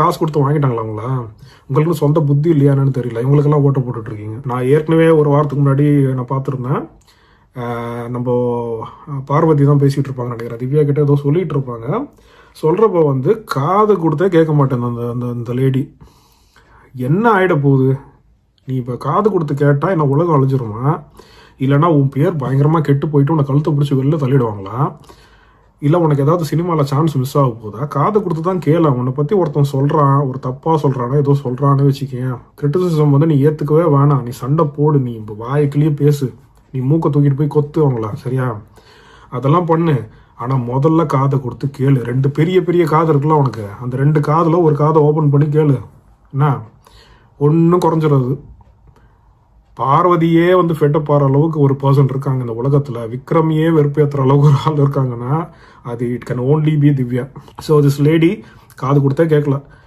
காசு கொடுத்து வாங்கிட்டாங்களா அவங்களா? உங்களுக்கு சொந்த புத்தி இல்லையானு தெரியல. இவங்களுக்கெல்லாம் ஓட்ட போட்டுட்டு இருக்கீங்க. நான் ஏற்கனவே ஒரு வாரத்துக்கு முன்னாடி நான் பார்த்துருந்தேன். நம்ம பார்வதி தான் பேசிகிட்டு இருப்பாங்க நினைக்கிறேன். திவ்யா கிட்ட ஏதோ சொல்லிகிட்டு இருப்பாங்க. சொல்கிறப்ப வந்து காது கொடுத்தே கேட்க மாட்டேன் அந்த அந்த அந்த லேடி. என்ன ஆகிட போகுது? நீ இப்போ காது கொடுத்து கேட்டால் என்ன உலகம் அழிஞ்சிருமா? இல்லைனா உன் பேர் பயங்கரமாக கெட்டு போயிட்டு உன்னை கழுத்தை பிடிச்சி வெளில தள்ளிடுவாங்களா? இல்லை உனக்கு ஏதாவது சினிமாவில் சான்ஸ் மிஸ் ஆக போதா? காது கொடுத்து தான் கேள. உன்னை பற்றி ஒருத்தன் சொல்கிறான், ஒரு தப்பாக சொல்கிறானே, ஏதோ சொல்கிறான்னு வச்சுக்கேன். கிரிட்டிசிசம் வந்து நீ ஏற்றுக்கவே வேணாம். நீ சண்டை போடு, நீ இப்போ வாய்க்குள்ளேயே பேசு, நீ மூக்கை தூக்கிட்டு போய் கொத்து அவங்களா, சரியா? அதெல்லாம் பண்ணு. ஆனால் முதல்ல காதை கொடுத்து கேளு. 2 பெரிய பெரிய காது இருக்குல்ல உனக்கு, அந்த 2 காதில் ஒரு காதை ஓப்பன் பண்ணி கேளு. என்ன ஒன்றும் குறைஞ்சிடாது. பார்வதியே வந்து ஃபெட்டப் ஆகிற அளவுக்கு ஒரு பர்சன் இருக்காங்க இந்த உலகத்தில். விக்ரமியே வெறுப்பேற்றுற அளவுக்கு ஒரு ஆள் இருக்காங்கன்னா அது it can only be Divya. So this lady காது கொடுத்தே கேட்கல.